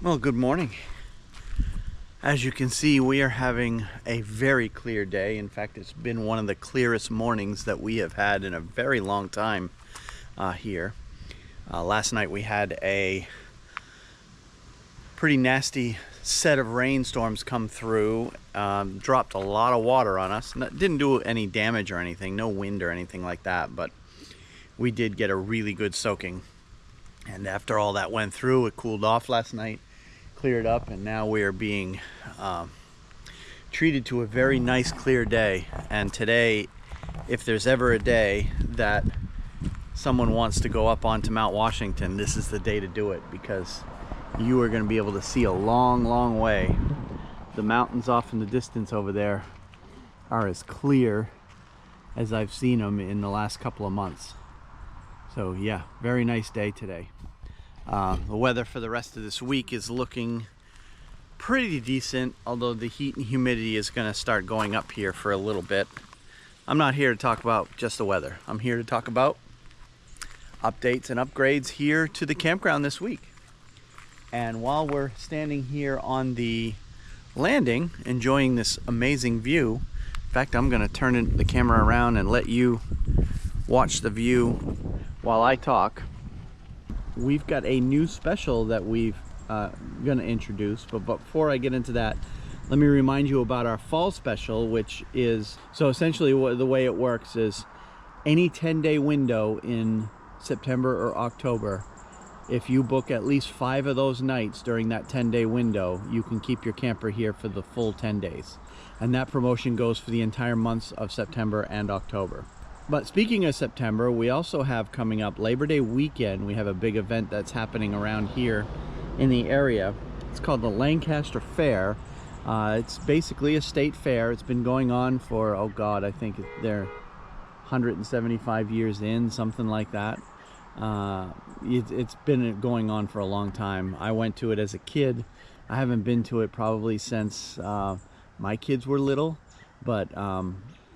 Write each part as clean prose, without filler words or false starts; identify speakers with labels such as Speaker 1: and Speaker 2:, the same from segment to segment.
Speaker 1: Well, good morning. As you can see, we are having a very clear day. In fact, it's been one of the clearest mornings that we have had in a very long time here. Last night we had a pretty nasty set of rainstorms come through, dropped a lot of water on us. Didn't do any damage or anything, no wind or anything like that, but we did get a really good soaking. And after all that went through, it cooled off last night, cleared up, and now we are being treated to a very nice clear day. And today, if there's ever a day that someone wants to go up onto Mount Washington, this is the day to do it, because you are going to be able to see a long way. The mountains off in the distance over there are as clear as I've seen them in the last couple of months. So yeah, very nice day today. The weather for the rest of this week is looking pretty decent, although the heat and humidity is going to start going up here for a little bit. I'm not here to talk about just the weather. I'm here to talk about updates and upgrades here to the campground this week. And while we're standing here on the landing, enjoying this amazing view, in fact, I'm going to turn the camera around and let you watch the view while I talk. We've got a new special that we've going to introduce, but before I get into that, let me remind you about our fall special, which is, so essentially the way it works is any 10-day window in September or October, if you book at least 5 of those nights during that 10-day window, you can keep your camper here for the full 10 days. And that promotion goes for the entire months of September and October. But speaking of September, we also have coming up Labor Day weekend. We have a big event that's happening around here in the area. It's called the Lancaster Fair. It's basically a state fair. It's been going on for, oh God, I think they're 175 years in, something like that. It's been going on for a long time. I went to it as a kid. I haven't been to it probably since my kids were little, but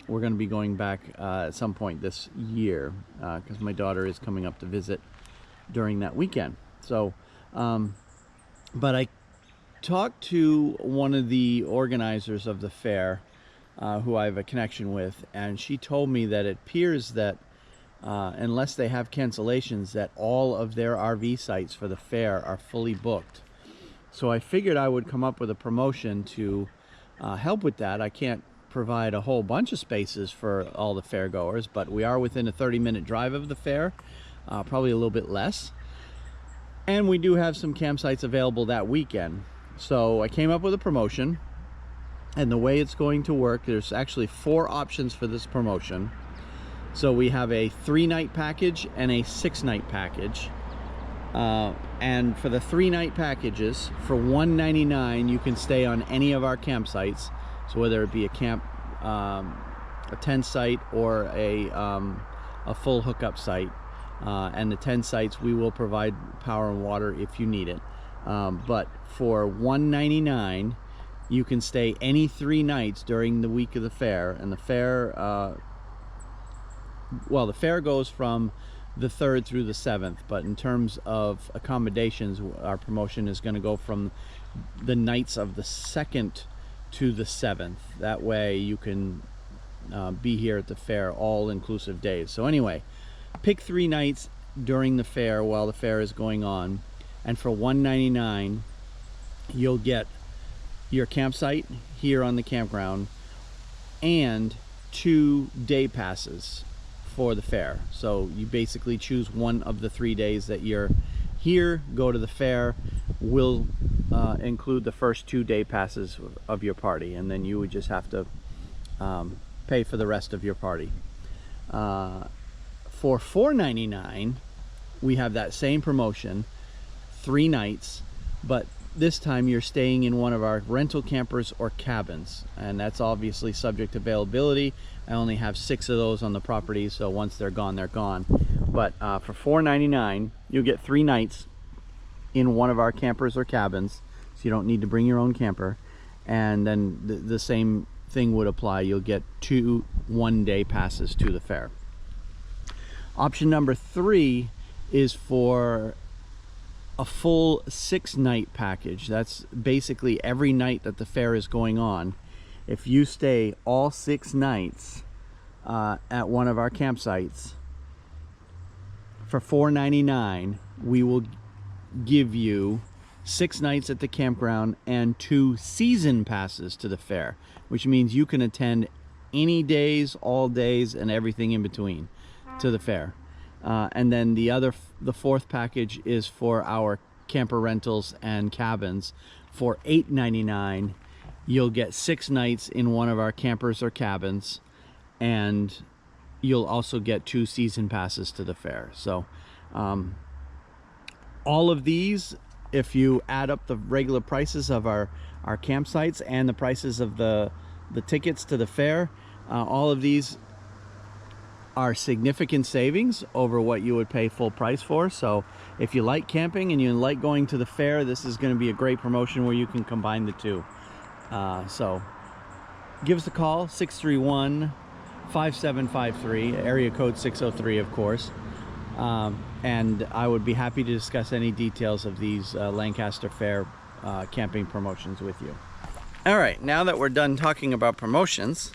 Speaker 1: we're going to be going back at some point this year because my daughter is coming up to visit during that weekend. So, but I talked to one of the organizers of the fair who I have a connection with, and she told me that it appears that unless they have cancellations, that all of their RV sites for the fair are fully booked. So I figured I would come up with a promotion to help with that. I can't provide a whole bunch of spaces for all the fairgoers, but we are within a 30-minute drive of the fair, probably a little bit less. And we do have some campsites available that weekend. So I came up with a promotion, and the way it's going to work, there's actually 4 options for this promotion. So we have a 3-night package and a 6-night package. And for the 3-night packages, for $199, you can stay on any of our campsites. So whether it be a tent site or a full hookup site, and the 10 sites we will provide power and water if you need it. But for $199, you can stay any 3 nights during the week of the fair. And the fair, well, the fair goes from the 3rd through the 7th, but in terms of accommodations, our promotion is going to go from the nights of the 2nd to the 7th. That way you can be here at the fair all-inclusive days. So anyway, pick 3 nights during the fair while the fair is going on, and for $199 you'll get your campsite here on the campground and 2 day passes for the fair. So you basically choose one of the 3 days that you're here, go to the fair. We'll include the first 2 day passes of your party, and then you would just have to pay for the rest of your party. For $499, we have that same promotion, 3 nights, but this time you're staying in one of our rental campers or cabins, and that's obviously subject to availability. I only have 6 of those on the property, so once they're gone, they're gone. But for $499, you'll get 3 nights in one of our campers or cabins, so you don't need to bring your own camper. And then the same thing would apply. You'll get 2 one-day passes to the fair. Option number 3 is for a full 6-night package. That's basically every night that the fair is going on. If you stay all 6 nights at one of our campsites for $4.99, we will give you 6 nights at the campground and 2 season passes to the fair, which means you can attend any days, all days, and everything in between to the fair. And then the 4th package is for our camper rentals and cabins. For $8.99, you'll get 6 nights in one of our campers or cabins, and you'll also get 2 season passes to the fair. So all of these, if you add up the regular prices of our campsites and the prices of the tickets to the fair, all of these are significant savings over what you would pay full price for. So if you like camping and you like going to the fair, this is going to be a great promotion where you can combine the two. So give us a call, 631-5753, area code 603, of course. And I would be happy to discuss any details of these Lancaster Fair camping promotions with you. All right, now that we're done talking about promotions,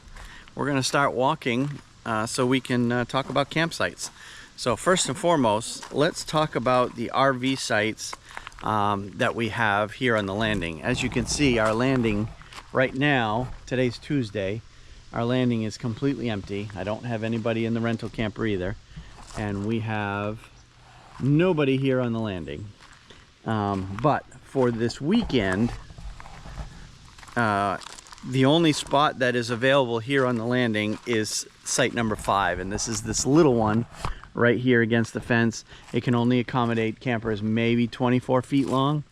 Speaker 1: we're going to start walking so we can talk about campsites. So first and foremost, let's talk about the RV sites that we have here on the landing. As you can see, our landing right now, today's Tuesday, our landing is completely empty. I don't have anybody in the rental camper either. And we have nobody here on the landing. But for this weekend, the only spot that is available here on the landing is site number 5, and this is this little one right here against the fence. It can only accommodate campers maybe 24 feet long.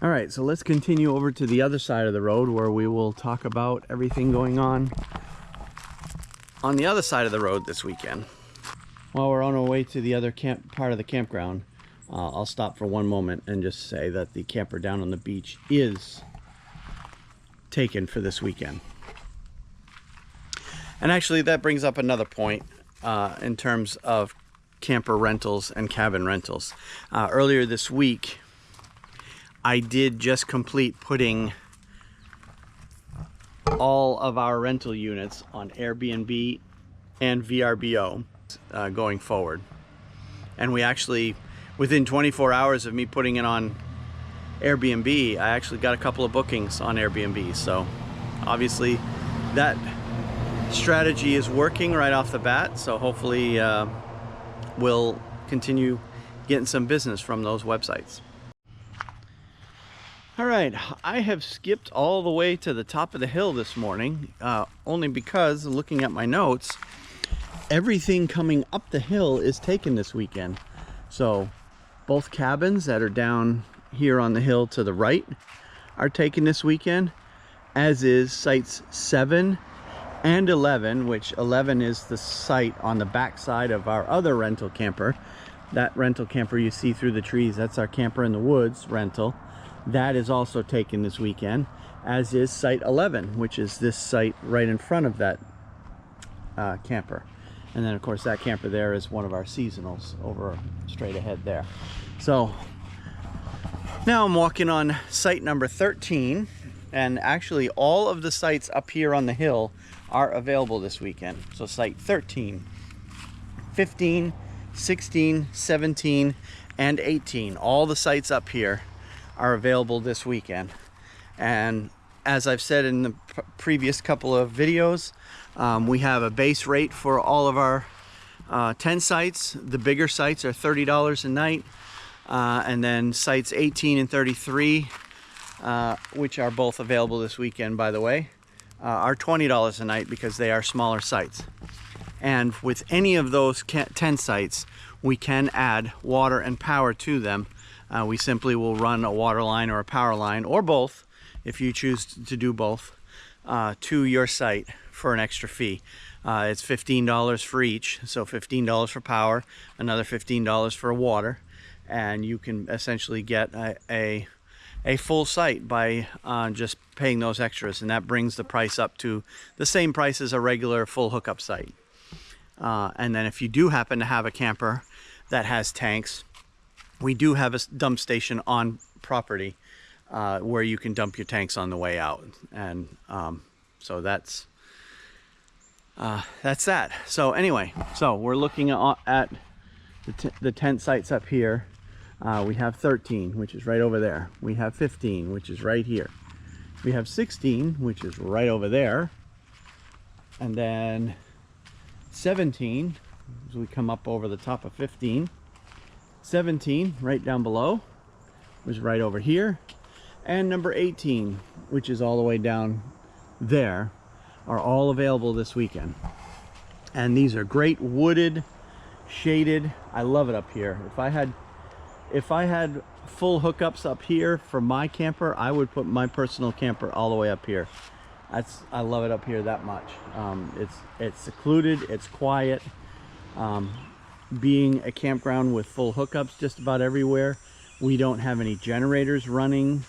Speaker 1: All right, so let's continue over to the other side of the road where we will talk about everything going on the other side of the road this weekend. While we're on our way to the other part of the campground, I'll stop for one moment and just say that the camper down on the beach is taken for this weekend. And actually that brings up another point in terms of camper rentals and cabin rentals. Earlier this week, I did just complete putting all of our rental units on Airbnb and VRBO going forward. And we actually, within 24 hours of me putting it on Airbnb, I actually got a couple of bookings on Airbnb. So obviously that strategy is working right off the bat. So hopefully we'll continue getting some business from those websites. All right, I have skipped all the way to the top of the hill this morning, only because, looking at my notes, everything coming up the hill is taken this weekend. So both cabins that are down here on the hill to the right are taken this weekend, as is sites 7 and 11, which 11 is the site on the back side of our other rental camper. That rental camper you see through the trees, that's our Camper in the Woods rental. That is also taken this weekend, as is site 11, which is this site right in front of that camper. And then of course that camper there is one of our seasonals over straight ahead there. So now I'm walking on site number 13, and actually all of the sites up here on the hill are available this weekend. So site 13, 15, 16, 17, and 18, all the sites up here are available this weekend. And as I've said in the previous couple of videos, we have a base rate for all of our 10 sites. The bigger sites are $30 a night, and then sites 18 and 33, which are both available this weekend, by the way, are $20 a night because they are smaller sites. And with any of those 10 sites, we can add water and power to them. We simply will run a water line or a power line, or both, if you choose to do both, to your site for an extra fee. It's $15 for each, so $15 for power, another $15 for water, and you can essentially get a full site by just paying those extras, and that brings the price up to the same price as a regular full hookup site. And then if you do happen to have a camper that has tanks, we do have a dump station on property where you can dump your tanks on the way out. And so that's that. So anyway, so we're looking at the tent sites up here. We have 13, which is right over there. We have 15, which is right here. We have 16, which is right over there. And then 17, as we come up over the top of 15. 17, right down below, was right over here. And number 18, which is all the way down there, are all available this weekend. And these are great wooded, shaded. I love it up here. If I had full hookups up here for my camper, I would put my personal camper all the way up here. I love it up here that much. It's secluded, it's quiet. Being a campground with full hookups just about everywhere, we don't have any generators running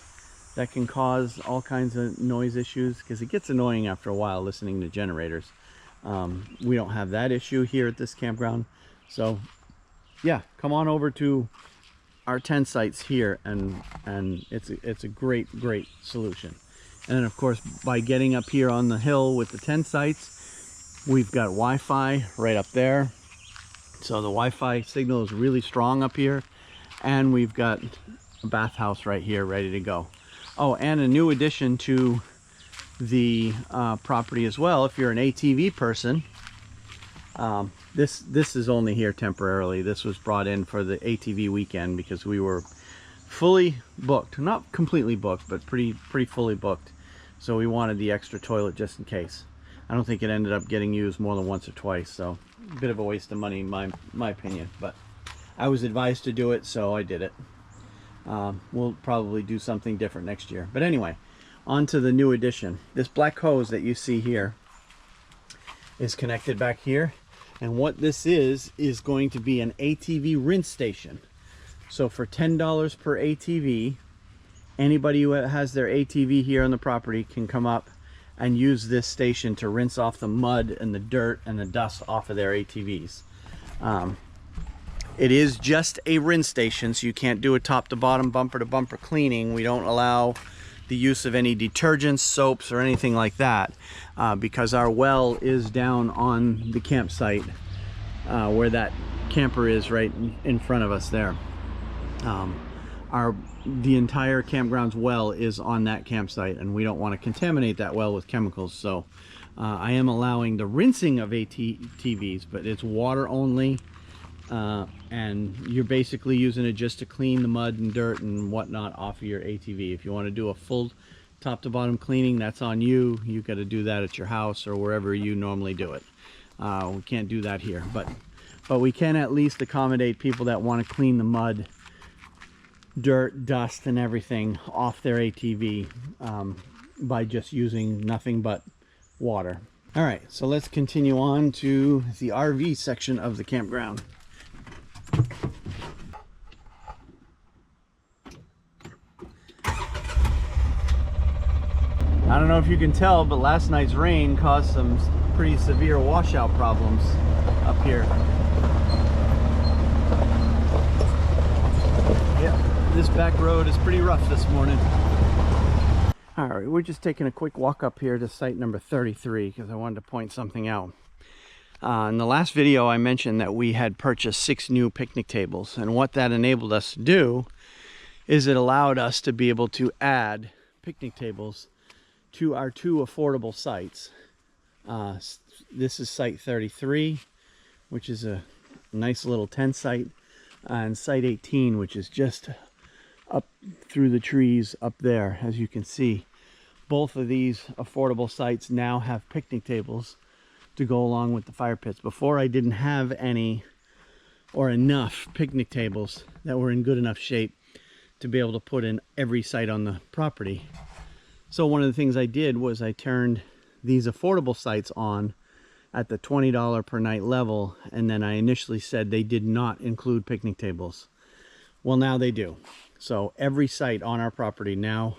Speaker 1: that can cause all kinds of noise issues, because it gets annoying after a while listening to generators. We don't have that issue here at this campground. So yeah, come on over to our tent sites here, and it's a great solution. And then of course, by getting up here on the hill with the tent sites, we've got Wi-Fi right up there. So the Wi-Fi signal is really strong up here, and we've got a bathhouse right here ready to go. Oh, and a new addition to the property as well. If you're an ATV person, this is only here temporarily. This was brought in for the ATV weekend because we were fully booked, not completely booked, but pretty fully booked. So we wanted the extra toilet just in case. I don't think it ended up getting used more than once or twice, so a bit of a waste of money in my opinion, but I was advised to do it, so I did it. We'll probably do something different next year. But anyway, on to the new addition. This black hose that you see here is connected back here, and what this is going to be an ATV rinse station. So for $10 per ATV, anybody who has their ATV here on the property can come up and use this station to rinse off the mud and the dirt and the dust off of their ATVs. It is just a rinse station, so you can't do a top to bottom, bumper to bumper cleaning. We don't allow the use of any detergents, soaps, or anything like that, because our well is down on the campsite where that camper is right in front of us there. The entire campground's well is on that campsite, and we don't want to contaminate that well with chemicals. So I am allowing the rinsing of ATVs, but it's water only, and you're basically using it just to clean the mud and dirt and whatnot off of your ATV. If you want to do a full top to bottom cleaning, that's on you. You got to do that at your house or wherever you normally do it. We can't do that here, but we can at least accommodate people that want to clean the mud, dirt, dust, and everything off their ATV by just using nothing but water. All right, so let's continue on to the RV section of the campground. I don't know if you can tell, but last night's rain caused some pretty severe washout problems up here. Yeah, this back road is pretty rough this morning. All right, we're just taking a quick walk up here to site number 33 because I wanted to point something out. In the last video, I mentioned that we had purchased 6 new picnic tables, and what that enabled us to do is it allowed us to be able to add picnic tables to our 2 affordable sites. This is site 33, which is a nice little tent site, and site 18, which is just up through the trees up there. As you can see, both of these affordable sites now have picnic tables to go along with the fire pits. Before, I didn't have any or enough picnic tables that were in good enough shape to be able to put in every site on the property. So one of the things I did was I turned these affordable sites on at the $20 per night level, and then I initially said they did not include picnic tables. Well, now they do. So every site on our property now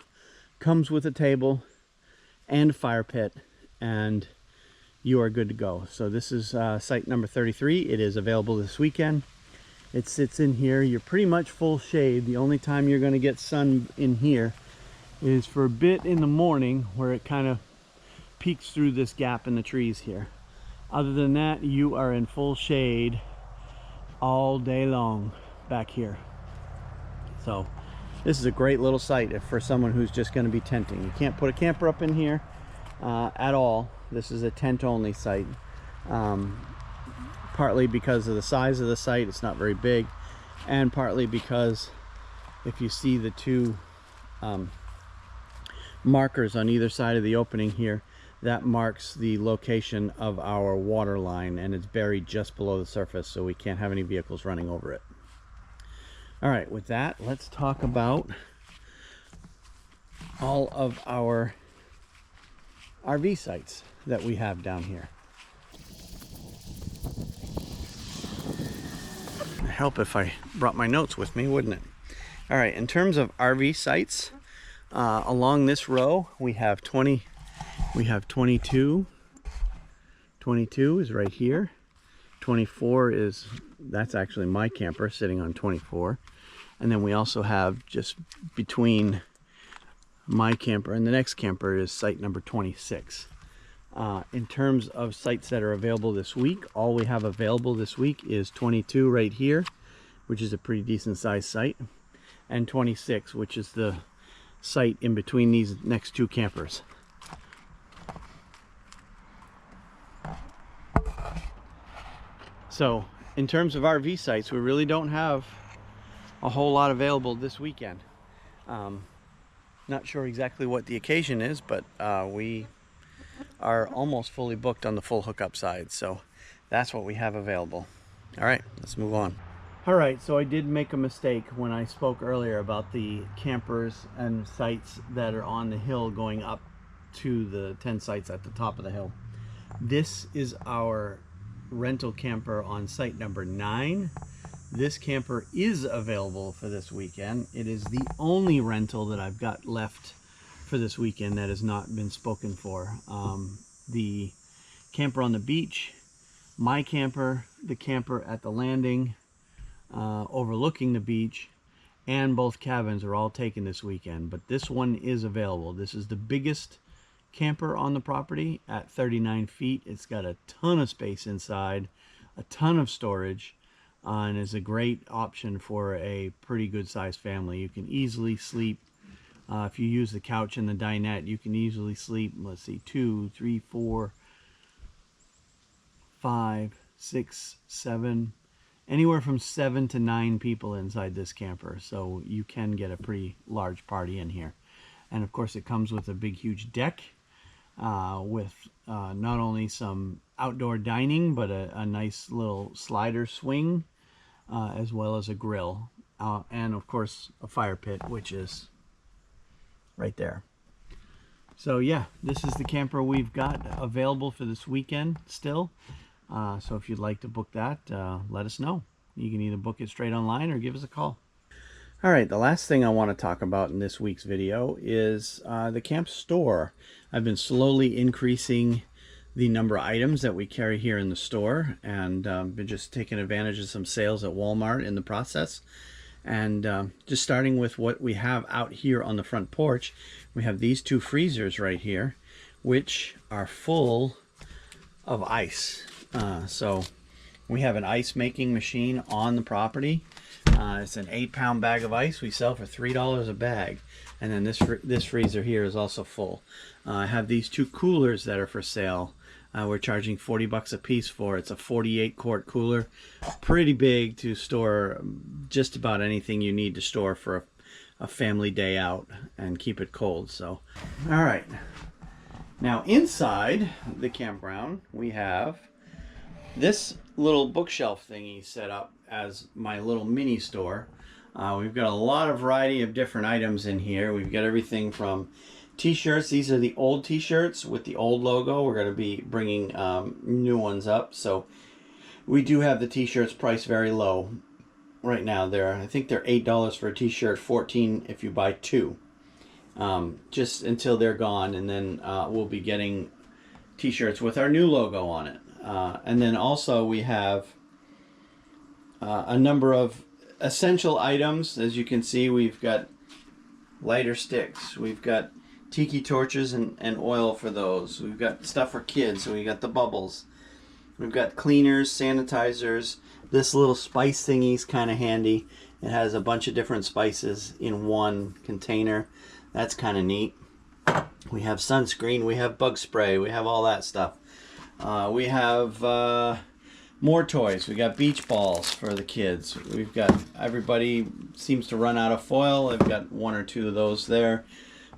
Speaker 1: comes with a table and a fire pit, and you are good to go. So this is site number 33. It is available this weekend, It sits in here. You're pretty much full shade. The only time you're going to get sun in here is for a bit in the morning, where it kind of peeks through this gap in the trees here. Other than that, you are in full shade all day long back here. So this is a great little site for someone who's just going to be tenting. You can't put a camper up in here at all. This is a tent only site, partly because of the size of the site. It's not very big, and partly because if you see the two markers on either side of the opening here, that marks the location of our water line, and it's buried just below the surface, so we can't have any vehicles running over it. All right, with that, let's talk about all of our RV sites that we have down here. It'd help if I brought my notes with me, wouldn't it? All right, in terms of RV sites, along this row, we have 22. 22 is right here. 24 is, that's actually my camper sitting on 24. And then we also have, just between my camper and the next camper, is site number 26. In terms of sites that are available this week, all we have available this week is 22 right here, which is a pretty decent sized site, and 26, which is the site in between these next two campers. So in terms of RV sites, we really don't have a whole lot available this weekend. Not sure exactly what the occasion is, but we are almost fully booked on the full hookup side, so that's what we have available. All right, let's move on. All right, so I did make a mistake when I spoke earlier about the campers and sites that are on the hill going up to the 10 sites at the top of the hill. This is our rental camper on site number 9. This camper is available for this weekend. It is the only rental that I've got left for this weekend that has not been spoken for. The camper on the beach, my camper, the camper at the landing overlooking the beach, and both cabins are all taken this weekend, but this one is available. This is the biggest camper on the property at 39 feet. It's got a ton of space inside, a ton of storage, and is a great option for a pretty good sized family. You can easily sleep, if you use the couch and the dinette, you can easily sleep, let's see, 2, 3, 4, 5, 6, 7, anywhere from 7 to 9 people inside this camper. So you can get a pretty large party in here. And of course it comes with a big huge deck with not only some outdoor dining, but a nice little slider swing, as well as a grill, and of course a fire pit, which is right there. So yeah, this is the camper we've got available for this weekend still. So if you'd like to book that, let us know. You can either book it straight online or give us a call. All right, the last thing I want to talk about in this week's video is the camp store. I've been slowly increasing the number of items that we carry here in the store, and been just taking advantage of some sales at Walmart in the process. And just starting with what we have out here on the front porch, we have these 2 freezers right here, which are full of ice. So we have an ice making machine on the property. It's an 8-pound bag of ice we sell for $3 a bag. And then this freezer here is also full. I have these 2 coolers that are for sale. We're charging $40 a piece for. It's a 48-quart cooler, pretty big to store just about anything you need to store for a family day out and keep it cold. So, all right. Now inside the campground, we have this little bookshelf thingy set up as my little mini store. We've got a lot of variety of different items in here. We've got everything from t-shirts. These are the old t-shirts with the old logo. We're going to be bringing new ones up. So we do have the t-shirts priced very low right now. I think they're $8 for a t-shirt, $14 if you buy 2. Just until they're gone, and then we'll be getting t-shirts with our new logo on it. And then also we have a number of essential items. As you can see, we've got lighter sticks, we've got tiki torches and oil for those, we've got stuff for kids, so we got the bubbles, we've got cleaners, sanitizers. This little spice thingy's kind of handy. It has a bunch of different spices in one container. That's kind of neat. We have sunscreen, we have bug spray, we have all that stuff. We have more toys. We got beach balls for the kids. We've got, everybody seems to run out of foil. I've got 1 or 2 of those there.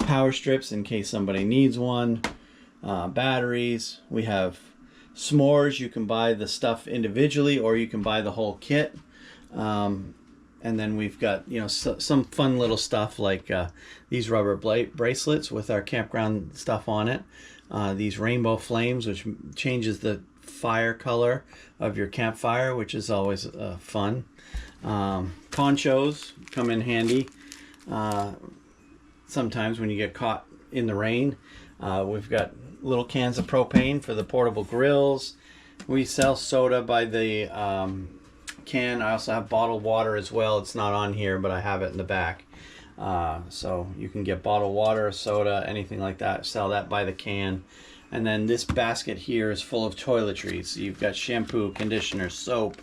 Speaker 1: Power strips in case somebody needs one. Batteries. We have s'mores. You can buy the stuff individually or you can buy the whole kit. And then we've got, you know, some fun little stuff like these rubber bracelets with our campground stuff on it. These rainbow flames, which changes the fire color of your campfire, which is always fun. Ponchos come in handy sometimes when you get caught in the rain. We've got little cans of propane for the portable grills. We sell soda by the can. I also have bottled water as well. It's not on here, but I have it in the back. So you can get bottled water, soda, anything like that. Sell that by the can. And then this basket here is full of toiletries. So you've got shampoo, conditioner, soap,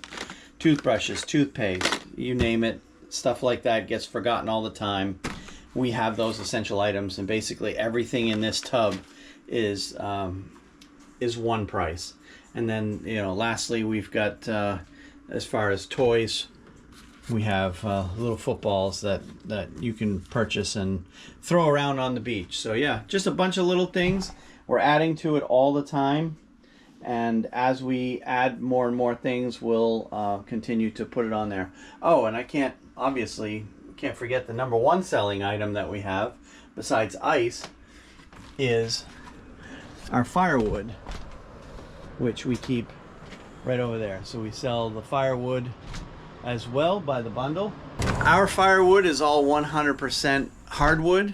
Speaker 1: toothbrushes, toothpaste, you name it. Stuff like that gets forgotten all the time. We have those essential items, and basically everything in this tub is one price. And then, you know, lastly, we've got as far as toys, we have little footballs that you can purchase and throw around on the beach. So yeah, just a bunch of little things. We're adding to it all the time, and as we add more and more things, we'll continue to put it on there. Oh, and I can't forget the number 1 selling item that we have, besides ice, is our firewood, which we keep right over there. So we sell the firewood as well by the bundle. Our firewood is all 100% hardwood.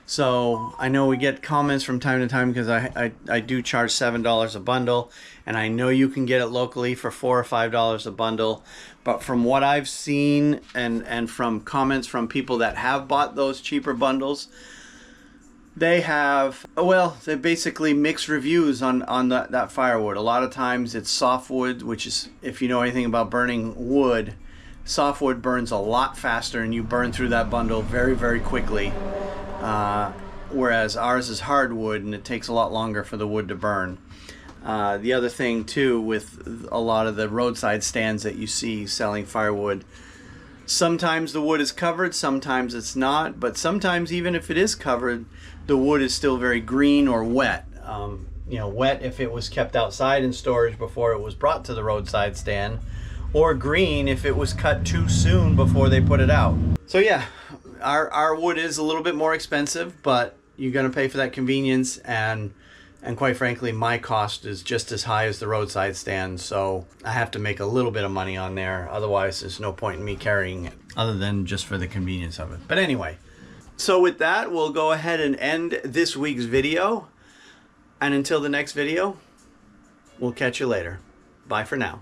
Speaker 1: So I know we get comments from time to time because I do charge $7 a bundle, and I know you can get it locally for $4 or $5 a bundle. But from what I've seen and from comments from people that have bought those cheaper bundles, they have, well, they basically mixed reviews on that firewood. A lot of times it's softwood, which is, if you know anything about burning wood, softwood burns a lot faster and you burn through that bundle very, very quickly. Whereas ours is hardwood and it takes a lot longer for the wood to burn. The other thing too, with a lot of the roadside stands that you see selling firewood, sometimes the wood is covered, sometimes it's not, but sometimes even if it is covered, the wood is still very green or wet. You know, wet if it was kept outside in storage before it was brought to the roadside stand, or green if it was cut too soon before they put it out. So yeah, our wood is a little bit more expensive, but you're going to pay for that convenience, and quite frankly, my cost is just as high as the roadside stand, so I have to make a little bit of money on there. Otherwise, there's no point in me carrying it, other than just for the convenience of it. But anyway, so with that, we'll go ahead and end this week's video. And until the next video, we'll catch you later. Bye for now.